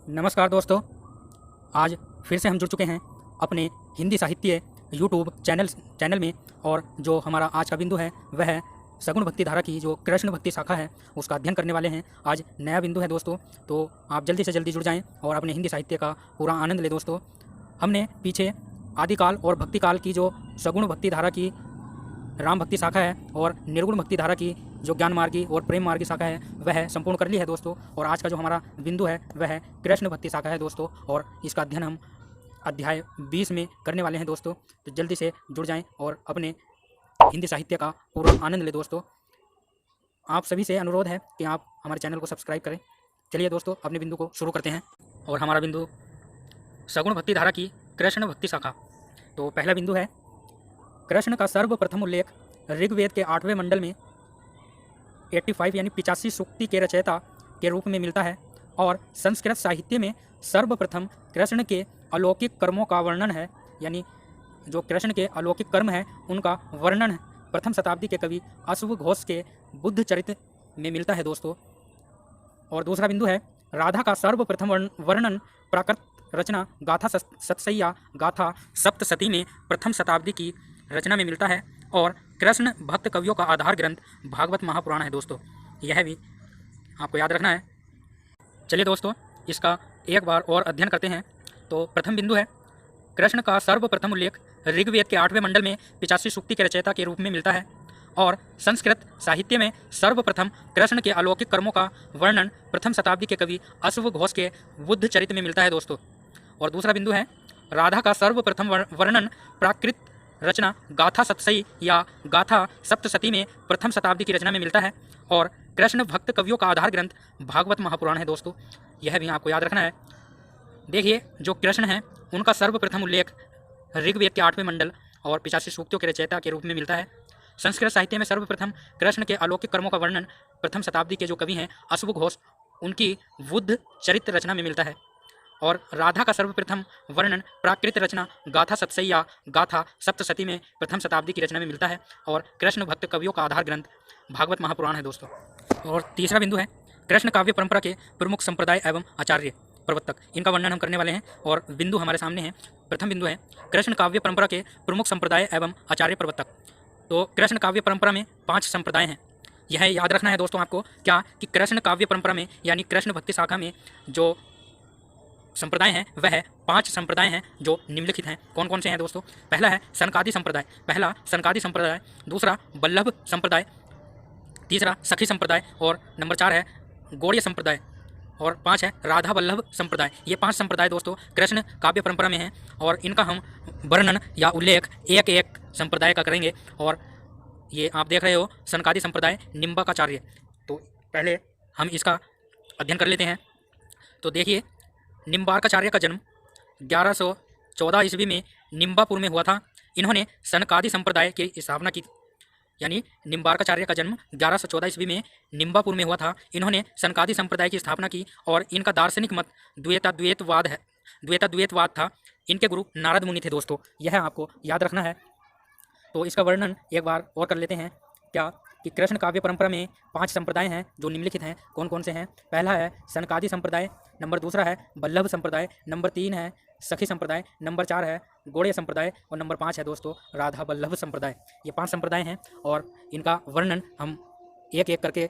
नमस्कार दोस्तों, आज फिर से हम जुड़ चुके हैं अपने हिंदी साहित्य यूट्यूब चैनल में। और जो हमारा आज का बिंदु है वह है सगुण भक्ति धारा की जो कृष्ण भक्ति शाखा है उसका अध्ययन करने वाले हैं। आज नया बिंदु है दोस्तों, तो आप जल्दी से जल्दी जुड़ जाएं और अपने हिंदी साहित्य का पूरा आनंद लें। दोस्तों, हमने पीछे आदिकाल और भक्ति काल की जो सगुण भक्ति धारा की राम भक्ति शाखा है और निर्गुण भक्ति धारा की जो ज्ञान मार्गी और प्रेम मार्गी शाखा है वह संपूर्ण कर ली है दोस्तों। और आज का जो हमारा बिंदु है वह है कृष्ण भक्ति शाखा है दोस्तों, और इसका अध्ययन हम अध्याय 20 में करने वाले हैं दोस्तों। तो जल्दी से जुड़ जाएं और अपने हिंदी साहित्य का पूरा आनंद लें दोस्तों। आप सभी से अनुरोध है कि आप हमारे चैनल को सब्सक्राइब करें। चलिए दोस्तों, अपने बिंदु को शुरू करते हैं। और हमारा बिंदु सगुण भक्ति धारा की कृष्ण भक्ति शाखा। तो पहला बिंदु है, कृष्ण का सर्वप्रथम उल्लेख ऋग्वेद के 8वें मंडल में 85 यानी 85 सूक्ति के रचयिता के रूप में मिलता है। और संस्कृत साहित्य में सर्वप्रथम कृष्ण के अलौकिक कर्मों का वर्णन है, यानी जो कृष्ण के अलौकिक कर्म है उनका वर्णन प्रथम शताब्दी के कवि अश्व घोष के बुद्ध चरित्र में मिलता है दोस्तों। और दूसरा बिंदु है, राधा का सर्वप्रथम वर्णन प्राकृत रचना गाथा सतसैया गाथा सप्तशती में प्रथम शताब्दी की रचना में मिलता है। और कृष्ण भक्त कवियों का आधार ग्रंथ भागवत महापुराण है दोस्तों, यह भी आपको याद रखना है। चलिए दोस्तों, इसका एक बार और अध्ययन करते हैं। तो प्रथम बिंदु है, कृष्ण का सर्वप्रथम उल्लेख ऋग्वेद के 8वें मंडल में 85 सूक्ति के रचयिता के रूप में मिलता है। और संस्कृत साहित्य में सर्वप्रथम कृष्ण के अलौकिक कर्मों का वर्णन प्रथम शताब्दी के कवि अश्व घोष के बुद्ध चरित्र में मिलता है दोस्तों। और दूसरा बिंदु है, राधा का सर्वप्रथम वर्णन प्राकृत रचना गाथा सतसई या गाथा सप्तशती में प्रथम शताब्दी की रचना में मिलता है। और कृष्ण भक्त कवियों का आधार ग्रंथ भागवत महापुराण है दोस्तों, यह भी आपको याद रखना है। देखिए, जो कृष्ण हैं उनका सर्वप्रथम उल्लेख ऋग्वेद के 8वें मंडल और 85 सूक्तियों के रचयिता के रूप में मिलता है। संस्कृत साहित्य में सर्वप्रथम कृष्ण के अलौकिक कर्मों का वर्णन प्रथम शताब्दी के जो कवि हैं अश्व घोष उनकी बुद्ध चरित्र रचना में मिलता है। और राधा का सर्वप्रथम वर्णन प्राकृत रचना गाथा सतसैया गाथा सप्तशती में प्रथम शताब्दी की रचना में मिलता है। और कृष्ण भक्त कवियों का आधार ग्रंथ भागवत महापुराण है दोस्तों। और तीसरा बिंदु है, कृष्ण काव्य परंपरा के प्रमुख संप्रदाय एवं आचार्य प्रवर्तक, इनका वर्णन हम करने वाले हैं। और बिंदु हमारे सामने है। प्रथम बिंदु है, कृष्ण काव्य परंपरा के प्रमुख संप्रदाय एवं आचार्य प्रवर्तक। तो कृष्ण काव्य परंपरा में 5 संप्रदाय हैं। यह याद रखना है दोस्तों आपको क्या कि कृष्ण काव्य परंपरा में यानी कृष्ण भक्ति शाखा में जो संप्रदाय हैं वह 5 संप्रदाय हैं जो निम्नलिखित हैं। कौन कौन से हैं दोस्तों? पहला है सनकादि संप्रदाय, पहला सनकादि संप्रदाय, दूसरा वल्लभ संप्रदाय, तीसरा सखी संप्रदाय, और नंबर 4 है गौड़ीय संप्रदाय, और 5 है राधा वल्लभ संप्रदाय। ये 5 संप्रदाय दोस्तों कृष्ण काव्य परंपरा में हैं। और इनका हम वर्णन या उल्लेख एक एक संप्रदाय का करेंगे। और ये आप देख रहे हो सनकादि संप्रदाय निम्बाकाचार्य। तो पहले हम इसका अध्ययन कर लेते हैं। तो देखिए, निम्बार्काचार्य का जन्म 1114 ईस्वी में निम्बापुर में हुआ था। इन्होंने सनकादि संप्रदाय की स्थापना की, यानी निम्बार्काचार्य का जन्म 1114 ईस्वी में निम्बापुर में हुआ था। इन्होंने सनकादि संप्रदाय की स्थापना की और इनका दार्शनिक मत द्वैतवाद था। इनके गुरु नारद मुनि थे दोस्तों, यह आपको याद रखना है। तो इसका वर्णन एक बार और कर लेते हैं क्या कि कृष्ण काव्य परंपरा में 5 संप्रदाय हैं जो निम्नलिखित हैं। कौन कौन से हैं? पहला है सनकादि संप्रदाय, नंबर दूसरा है वल्लभ संप्रदाय, नंबर 3 है सखी संप्रदाय, नंबर 4 है गौड़ीय संप्रदाय, और नंबर 5 है दोस्तों राधा वल्लभ संप्रदाय। ये 5 संप्रदाय हैं और इनका वर्णन हम एक एक करके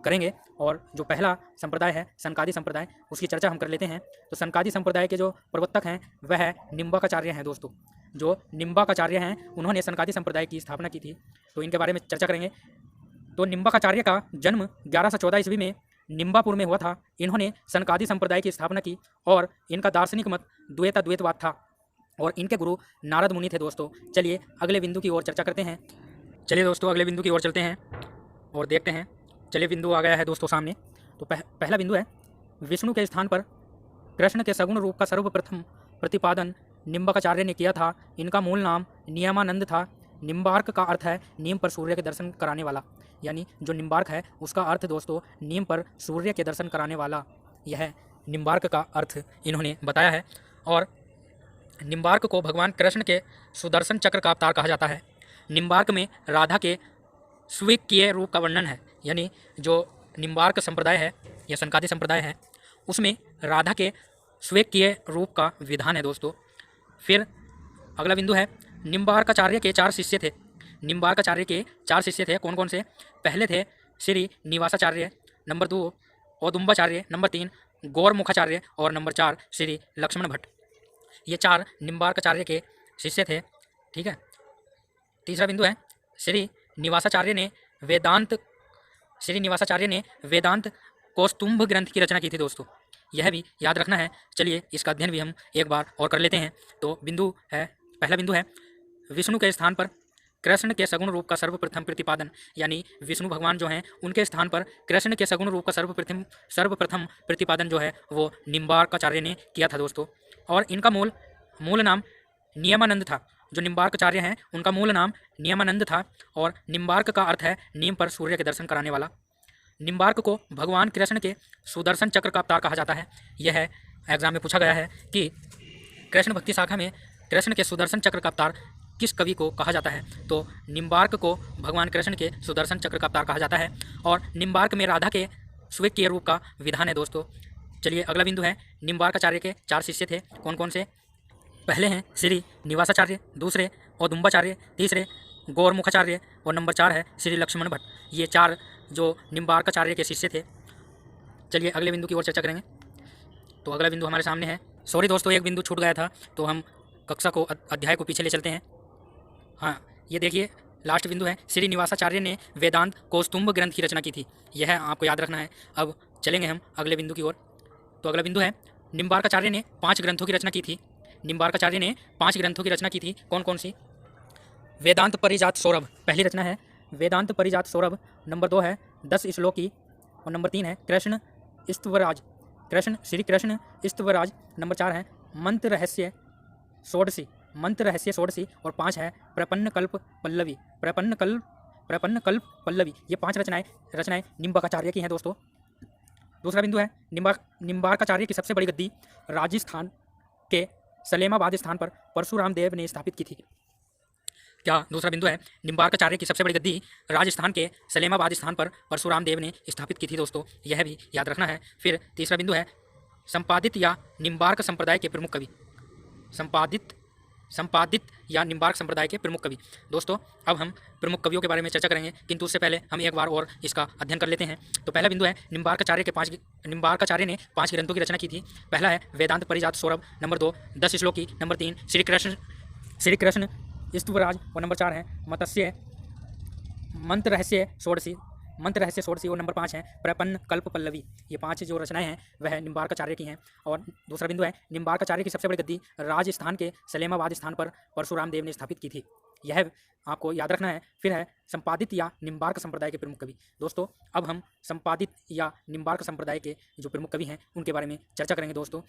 करेंगे। और जो पहला संप्रदाय है सनकादि संप्रदाय, उसकी चर्चा हम कर लेते हैं। तो सनकादि संप्रदाय के जो प्रवर्तक हैं वह निम्बाकाचार्य हैं दोस्तों। जो निम्बाकाचार्य हैं उन्होंने सनकादि संप्रदाय की स्थापना की थी, तो इनके बारे में चर्चा करेंगे। तो निम्बाकाचार्य का जन्म 1114 ईस्वी में निम्बापुर में हुआ था। इन्होंने सनकादि संप्रदाय की स्थापना की और इनका दार्शनिक मत द्वैतवाद था और इनके गुरु नारद मुनि थे दोस्तों। चलिए अगले बिंदु की ओर चर्चा करते हैं। चलिए दोस्तों, अगले बिंदु की ओर चलते हैं और देखते हैं। चलिए, बिंदु आ गया है दोस्तों सामने। तो पहला बिंदु है, विष्णु के स्थान पर कृष्ण के सगुण रूप का सर्वप्रथम प्रतिपादन निम्बाकाचार्य ने किया था। इनका मूल नाम नियमानंद था। निम्बार्क का अर्थ है नीम पर सूर्य के दर्शन कराने वाला, यानी जो निम्बार्क है उसका अर्थ दोस्तों नीम पर सूर्य के दर्शन कराने वाला, यह निम्बार्क का अर्थ इन्होंने बताया है। और निम्बार्क को भगवान कृष्ण के सुदर्शन चक्र का अवतार कहा जाता है। निम्बार्क में राधा के स्वीकृत रूप का वर्णन है, यानी जो निम्बार्क संप्रदाय है या सनकादि संप्रदाय है उसमें राधा के स्वेकीय रूप का विधान है दोस्तों। फिर अगला बिंदु है निम्बार्काचार्य के 4 शिष्य थे। निम्बार्काचार्य के 4 शिष्य थे, कौन कौन से? पहले थे श्री निवासाचार्य, नंबर 2 औदुम्बाचार्य, नंबर 3 गौरमुखाचार्य और नंबर 4 श्री लक्ष्मण भट्ट। ये 4 निम्बार्काचार्य के शिष्य थे। ठीक है। तीसरा बिंदु है श्री निवासाचार्य ने वेदांत कौस्तुभ ग्रंथ की रचना की थी दोस्तों। यह भी याद रखना है। चलिए इसका अध्ययन भी हम एक बार और कर लेते हैं। तो बिंदु है, पहला बिंदु है विष्णु के स्थान पर कृष्ण के सगुण रूप का सर्वप्रथम प्रतिपादन, यानी विष्णु भगवान जो हैं उनके स्थान पर कृष्ण के सगुण रूप का सर्वप्रथम प्रतिपादन जो है वो निम्बार्काचार्य ने किया था दोस्तों। और इनका मूल नाम नियमानंद था। जो निम्बार्काचार्य हैं उनका मूल नाम नियमानंद था और निम्बार्क का अर्थ है नीम पर सूर्य के दर्शन कराने वाला। निम्बार्क को भगवान कृष्ण के सुदर्शन चक्र का अवतार कहा जाता है। यह एग्जाम में पूछा गया है कि कृष्ण भक्ति शाखा में कृष्ण के सुदर्शन चक्र का अवतार किस कवि को कहा जाता है? तो निम्बार्क को भगवान कृष्ण के सुदर्शन चक्र का अवतार कहा जाता है और निम्बार्क में राधा के स्वेकीय रूप का विधान है दोस्तों। चलिए अगला बिंदु है निम्बार्काचार्य के 4 शिष्य थे, कौन कौन से? पहले हैं श्री निवासाचार्य, दूसरे औदुम्बाचार्य, तीसरे गौरमुखाचार्य और नंबर 4 है श्री लक्ष्मण भट्ट। ये 4 जो निम्बार्काचार्य के शिष्य थे। चलिए अगले बिंदु की ओर चर्चा करेंगे। तो अगला बिंदु हमारे सामने है, सॉरी दोस्तों एक बिंदु छूट गया था, तो हम कक्षा को अध्याय को पीछे ले चलते हैं। हाँ ये देखिए लास्ट बिंदु है श्री निवासाचार्य ने वेदांत कौस्तुभ ग्रंथ की रचना की थी। यह आपको याद रखना है। अब चलेंगे हम अगले बिंदु की ओर। तो अगला बिंदु है निम्बार्काचार्य ने 5 ग्रंथों की रचना की थी। निम्बार्काचार्य ने 5 ग्रंथों की रचना की थी, कौन कौन सी? वेदांत परिजात सौरभ पहली रचना है, वेदांत परिजात सौरभ। नंबर 2 है 10 श्लोकी और नंबर 3 है कृष्ण स्तवराज, श्री कृष्ण स्तवराज। नंबर 4 है मंत्र रहस्य षोडशी और 5 है प्रपन्न कल्प पल्लवी। ये 5 रचनाएं निम्बार्काचार्य की हैं दोस्तों। दूसरा बिंदु है निम्बार्काचार्य की सबसे बड़ी गद्दी राजस्थान के सलेमाबाद स्थान पर परशुराम देव ने स्थापित की थी। क्या दूसरा बिंदु है निम्बार्काचार्य की सबसे बड़ी गद्दी राजस्थान के सलेमाबाद स्थान पर परशुराम देव ने स्थापित की थी दोस्तों। यह भी याद रखना है। फिर तीसरा बिंदु है संपादित या निम्बार्क संप्रदाय के प्रमुख कवि। संपादित या निम्बार्क संप्रदाय के प्रमुख कवि। दोस्तों अब हम प्रमुख कवियों के बारे में चर्चा करेंगे, किंतु उससे पहले हम एक बार और इसका अध्ययन कर लेते हैं। तो पहला बिंदु है निम्बार्काचार्य ने 5 ग्रंथों की रचना की थी। पहला है वेदांत परिजात सौरभ, नंबर 2 10 श्लोकी, नंबर 3 श्री कृष्ण स्तवराज और नंबर 4 है मंत्र रहस्य षोडशी और नंबर 5 है प्रपन्न कल्प पल्लवी। ये 5 जो रचनाएं हैं वह निम्बार्काचार्य की हैं। और दूसरा बिंदु है निम्बार्काचार्य की सबसे बड़ी गद्दी राजस्थान के सलेमाबाद स्थान पर परशुराम देव ने स्थापित की थी। यह आपको याद रखना है। फिर है संपादित या निम्बार्क संप्रदाय के प्रमुख कवि। दोस्तों अब हम संपादित या निम्बार्क संप्रदाय के जो प्रमुख कवि हैं उनके बारे में चर्चा करेंगे दोस्तों।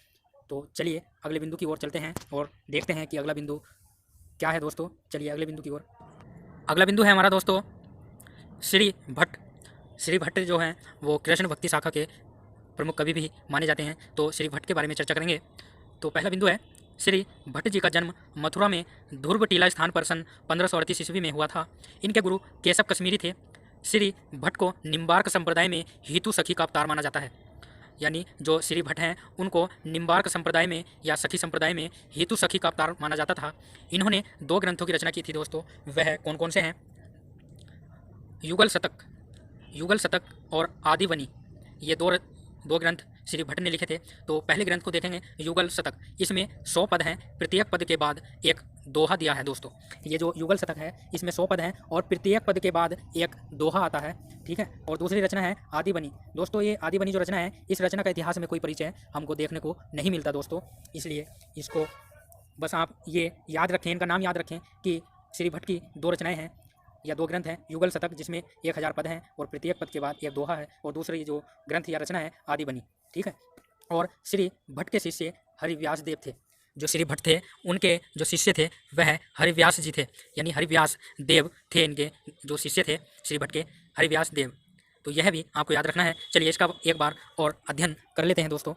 तो चलिए अगले बिंदु की ओर चलते हैं और देखते हैं कि अगला बिंदु क्या है दोस्तों। चलिए अगले बिंदु की ओर। अगला बिंदु है हमारा दोस्तों श्री भट्ट जो हैं वो कृष्ण भक्ति शाखा के प्रमुख कवि भी माने जाते हैं। तो श्री भट्ट के बारे में चर्चा करेंगे। तो पहला बिंदु है श्री भट्ट जी का जन्म मथुरा में ध्रुव टीला स्थान पर सन 1538 ईस्वी में हुआ था। इनके गुरु केशव कश्मीरी थे। श्री भट्ट को निम्बार्क संप्रदाय में हितु सखी का अवतार माना जाता है। यानी जो श्री भट्ट हैं उनको निम्बार्क संप्रदाय में या सखी संप्रदाय में हेतु सखी का अवतार माना जाता था। इन्होंने 2 ग्रंथों की रचना की थी दोस्तों। वह कौन कौन से हैं? युगल शतक और आदिवनी। ये दो ग्रंथ श्री भट्ट ने लिखे थे। तो पहले ग्रंथ को देखेंगे युगल शतक। इसमें 100 पद हैं, प्रत्येक पद के बाद एक दोहा दिया है दोस्तों। ये जो युगल शतक है इसमें 100 पद हैं और प्रत्येक पद के बाद एक दोहा आता है। ठीक है। और दूसरी रचना है आदिबनी। दोस्तों ये आदिबनी जो रचना है इस रचना का इतिहास में कोई परिचय हमको देखने को नहीं मिलता दोस्तों, इसलिए इसको बस आप ये याद रखें, इनका नाम याद रखें कि श्री भट्ट की 2 रचनाएँ हैं या 2 ग्रंथ हैं। युगल शतक जिसमें 1000 पद हैं और प्रत्येक पद के बाद एक दोहा है, और दूसरी जो ग्रंथ या रचना है आदिबनी। ठीक है। और श्री भट्ट के शिष्य हरिव्यास देव थे। जो श्री भट्ट थे उनके जो शिष्य थे वह हरिव्यास जी थे, यानी हरिव्यास देव थे इनके जो शिष्य थे श्री भट्ट के, हरिव्यास देव। तो यह भी आपको याद रखना है। चलिए इसका एक बार और अध्ययन कर लेते हैं दोस्तों।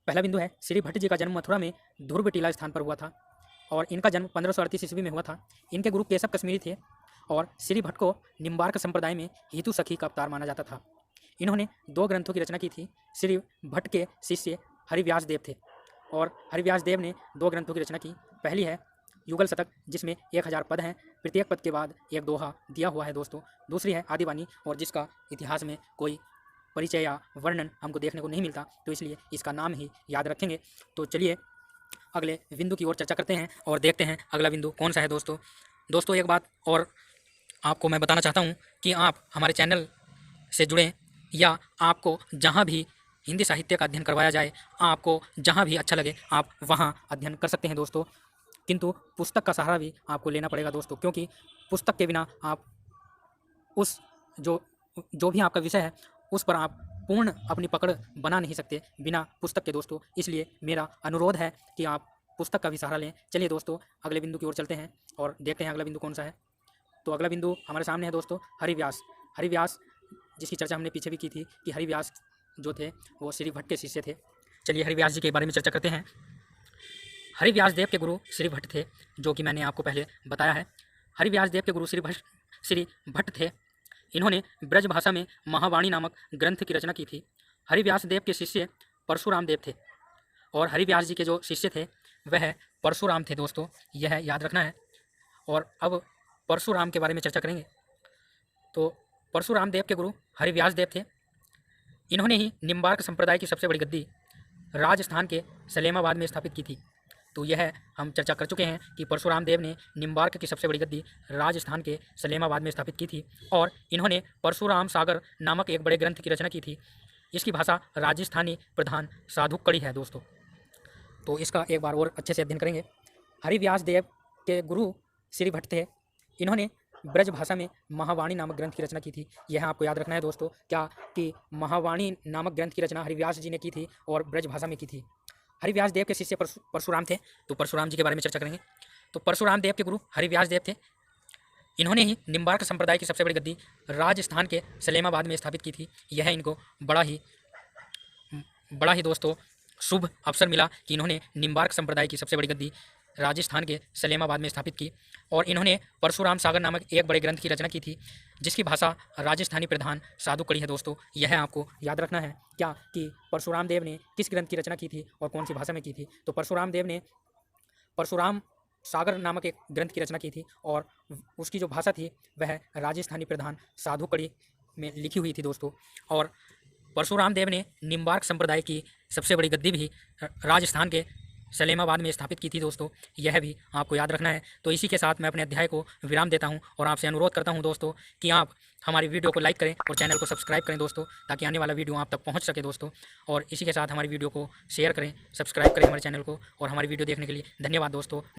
पहला बिंदु है श्री भट्ट जी का जन्म मथुरा में ध्रुव टीला स्थान पर हुआ था और इनका जन्म 1538 ईस्वी में हुआ था। इनके गुरु केशव कश्मीरी थे और श्री भट्ट को निम्बार्क संप्रदाय में हेतु सखी का अवतार माना जाता था। इन्होंने 2 ग्रंथों की रचना की थी। श्री भट्ट के शिष्य हरिव्यास देव थे और हरिव्यास देव ने 2 ग्रंथों की रचना की। पहली है युगल शतक, जिसमें 1000 पद हैं, प्रत्येक पद के बाद एक दोहा दिया हुआ है दोस्तों। दूसरी है आदिवाणी, और जिसका इतिहास में कोई परिचय या वर्णन हमको देखने को नहीं मिलता, तो इसलिए इसका नाम ही याद रखेंगे। तो चलिए अगले बिंदु की ओर चर्चा करते हैं और देखते हैं अगला बिंदु कौन सा है दोस्तों एक बात और आपको मैं बताना चाहता हूँ कि आप हमारे चैनल से जुड़ें, या आपको जहाँ भी हिंदी साहित्य का अध्ययन करवाया जाए, आपको जहाँ भी अच्छा लगे आप वहाँ अध्ययन कर सकते हैं दोस्तों। किंतु पुस्तक का सहारा भी आपको लेना पड़ेगा दोस्तों, क्योंकि पुस्तक के बिना आप उस जो भी आपका विषय है उस पर आप पूर्ण अपनी पकड़ बना नहीं सकते बिना पुस्तक के दोस्तों। इसलिए मेरा अनुरोध है कि आप पुस्तक का भी सहारा लें। चलिए दोस्तों अगले बिंदु की ओर चलते हैं और देखते हैं अगला बिंदु कौन सा है। तो अगला बिंदु हमारे सामने है दोस्तों हरिव्यास, जिसकी चर्चा हमने पीछे भी की थी कि हरिव्यास जो थे वो श्री भट्ट के शिष्य थे। चलिए हरिव्यास जी के बारे में चर्चा करते हैं। हरिव्यास देव के गुरु श्री भट्ट थे, जो कि मैंने आपको पहले बताया है। हरिव्यास देव के गुरु श्री भट्ट थे। इन्होंने ब्रज भाषा में महावाणी नामक ग्रंथ की रचना की थी। हरिव्यास देव के शिष्य परशुराम देव थे और हरिव्यास जी के जो शिष्य थे वह परशुराम थे दोस्तों, यह याद रखना है। और अब परशुराम के बारे में चर्चा करेंगे। तो परशुराम देव के गुरु हरिव्यास देव थे। इन्होंने ही निम्बार्क संप्रदाय की सबसे बड़ी गद्दी राजस्थान के सलेमाबाद में स्थापित की थी। तो यह हम चर्चा कर चुके हैं कि परशुराम देव ने निम्बार्क की सबसे बड़ी गद्दी राजस्थान के सलेमाबाद में स्थापित की थी और इन्होंने परशुराम सागर नामक एक बड़े ग्रंथ की रचना की थी। इसकी भाषा राजस्थानी प्रधान साधुक कड़ी है दोस्तों। तो इसका एक बार और अच्छे से अध्ययन करेंगे। हरिव्यास देव के गुरु श्री भट्ट थे। इन्होंने ब्रज भाषा में महावाणी नामक ग्रंथ की रचना की थी। यह आपको याद रखना है दोस्तों, क्या कि महावाणी नामक ग्रंथ की रचना हरिव्यास जी ने की थी और ब्रज भाषा में की थी। हरिव्यास देव के शिष्य परशुराम थे। तो परशुराम जी के बारे में चर्चा करेंगे। तो परशुराम देव के गुरु हरिव्यास देव थे। इन्होंने ही निम्बार्क संप्रदाय की सबसे बड़ी गद्दी राजस्थान के सलेमाबाद में स्थापित की थी। यह इनको बड़ा ही दोस्तों शुभ अवसर मिला कि इन्होंने निम्बार्क संप्रदाय की सबसे बड़ी गद्दी राजस्थान के सलेमाबाद में स्थापित की और इन्होंने परशुराम सागर नामक एक बड़े ग्रंथ की रचना की थी, जिसकी भाषा राजस्थानी प्रधान साधु कड़ी है दोस्तों। यह आपको याद रखना है, क्या कि परशुराम देव ने किस ग्रंथ की रचना की थी और कौन सी भाषा में की थी। तो परशुराम देव ने परशुराम सागर नामक एक ग्रंथ की रचना की थी और उसकी जो भाषा थी वह राजस्थानी प्रधान साधु कड़ी में लिखी हुई थी दोस्तों। और परशुराम देव ने निम्बार्क संप्रदाय की सबसे बड़ी गद्दी भी राजस्थान के सलेमाबाद में स्थापित की थी दोस्तों। यह भी आपको याद रखना है। तो इसी के साथ मैं अपने अध्याय को विराम देता हूं और आपसे अनुरोध करता हूं दोस्तों कि आप हमारी वीडियो को लाइक करें और चैनल को सब्सक्राइब करें दोस्तों, ताकि आने वाला वीडियो आप तक पहुंच सके दोस्तों। और इसी के साथ हमारी वीडियो को शेयर करें, सब्सक्राइब करें हमारे चैनल को। और हमारी वीडियो देखने के लिए धन्यवाद दोस्तों।